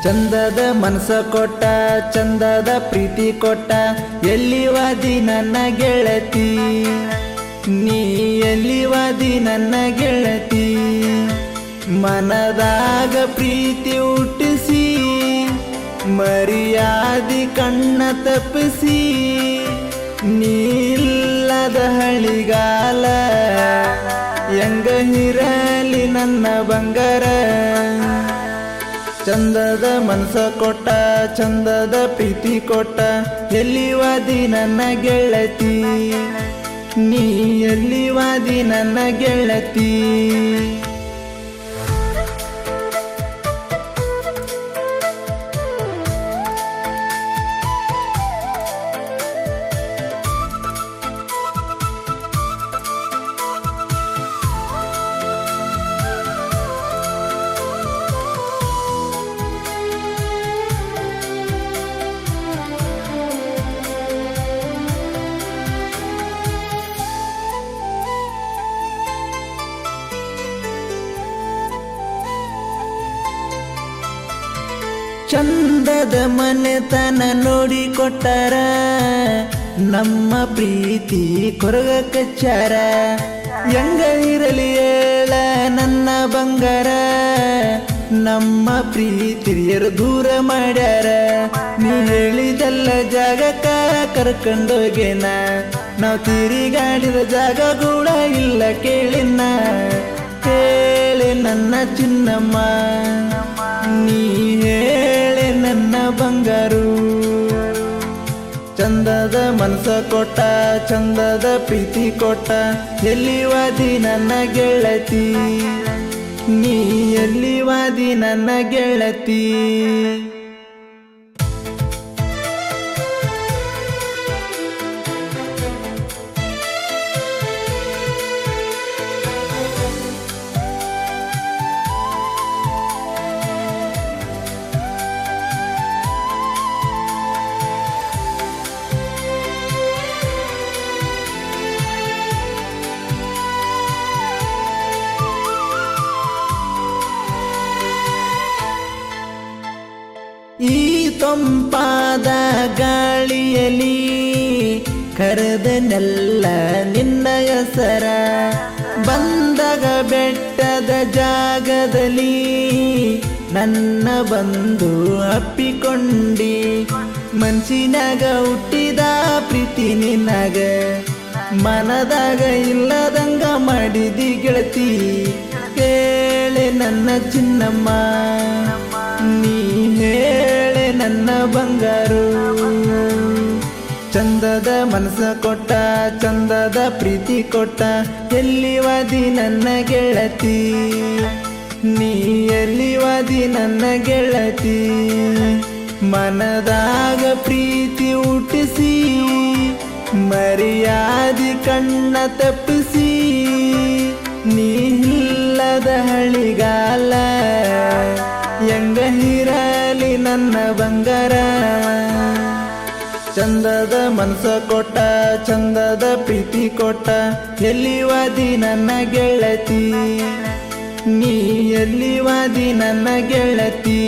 ಚಂದದ ಮನಸ ಕೊಟ್ಟ ಚಂದದ ಪ್ರೀತಿ ಕೊಟ್ಟ ಎಲ್ಲಿವಾದಿ ನನ್ನ ಗೆಳತಿ ನೀ ಎಲ್ಲಿವಾದಿ ನನ್ನ ಗೆಳತಿ ಮನದಾಗ ಪ್ರೀತಿ ಹುಟ್ಟಿಸಿ ಮರ್ಯಾದಿ ಕಣ್ಣ ತಪ್ಪಿಸಿ ನೀಲ್ಲದ ಹಳಿಗಾಲ ಹೆಂಗ ಇರಲಿ ನನ್ನ ಬಂಗಾರ ಚಂದದ ಮನಸ ಕೊಟ್ಟ ಚಂದದ ಪ್ರೀತಿ ಕೊಟ್ಟ ಎಲ್ಲಿವಾದಿ ನನ್ನ ಗೆಳತಿ ನೀ ಎಲ್ಲಿವಾದಿ ನನ್ನ ಗೆಳತಿ ಚಂದದ ಮನೆತನ ನೋಡಿ ಕೊಟ್ಟಾರ ನಮ್ಮ ಪ್ರೀತಿ ಕೊರಗ ಕಚ್ಚಾರ ಹೆಂಗ ಇರಲಿ ಹೇಳ ನನ್ನ ಬಂಗಾರ ನಮ್ಮ ಪ್ರೀತಿಯರು ದೂರ ಮಾಡ್ಯಾರ ನೀ ಹೇಳಿದಲ್ಲ ಜಾಗಕ್ಕ ಕರ್ಕೊಂಡೋಗೇನ ನಾವು ತಿರುಗಾಡಿದ ಜಾಗ ಕೂಡ ಇಲ್ಲ ಕೇಳಿನ ಹೇಳಿ ನನ್ನ ಚಿನ್ನಮ್ಮ ನೀ ಹೇಳೆ ನನ್ನ ಬಂಗಾರು ಚಂದದ ಮನಸ ಕೊಟ್ಟ ಚಂದದ ಪ್ರೀತಿ ಕೊಟ್ಟ ಎಲ್ಲಿವಾದಿ ನನ್ನ ಗೆಳತಿ ನೀ ಎಲ್ಲಿವಾದಿ ನನ್ನ ಗೆಳತಿ ಈ ತಂಪಾದ ಗಾಳಿಯಲಿ ಕರೆದನೆಲ್ಲ ನಿನ್ನ ಹೆಸರ ಬಂದಾಗ ಬೆಟ್ಟದ ಜಾಗದಲ್ಲಿ ನನ್ನ ಬಂದು ಅಪ್ಪಿಕೊಂಡಿ ಮನಸ್ಸಿನಾಗ ಹುಟ್ಟಿದ ಪ್ರೀತಿ ನಿನ್ನಾಗ ಮನದಾಗ ಇಲ್ಲದಂಗ ಮಾಡಿದಿ ಗೆಳತಿ ಹೇಳೆ ನನ್ನ ಚಿನ್ನಮ್ಮ ನೀ ಹೇಳೆ ನನ್ನ ಬಂಗಾರು ಚಂದದ ಮನಸ ಕೊಟ್ಟ ಚಂದದ ಪ್ರೀತಿ ಕೊಟ್ಟ ಎಲ್ಲಿವಾದಿ ನನ್ನ ಗೆಳತಿ ನೀ ಎಲ್ಲಿವಾದಿ ನನ್ನ ಗೆಳತಿ ಮನದಾಗ ಪ್ರೀತಿ ಹುಟ್ಟಿಸಿ ಮರ್ಯಾದಿ ಕಣ್ಣ ತಪ್ಪಿಸಿ ನೀಲ್ಲದ ಹಳಿಗಾಲ ಹೆಂಗ ಇರಲಿ ನನ್ನ ಬಂಗಾರ ಚಂದದ ಮನಸ ಕೊಟ್ಟ ಚಂದದ ಪ್ರೀತಿ ಕೊಟ್ಟ ಎಲ್ಲಿವಾದಿ ನನ್ನ ಗೆಳತಿ ನೀ ಎಲ್ಲಿವಾದಿ ನನ್ನ ಗೆಳತಿ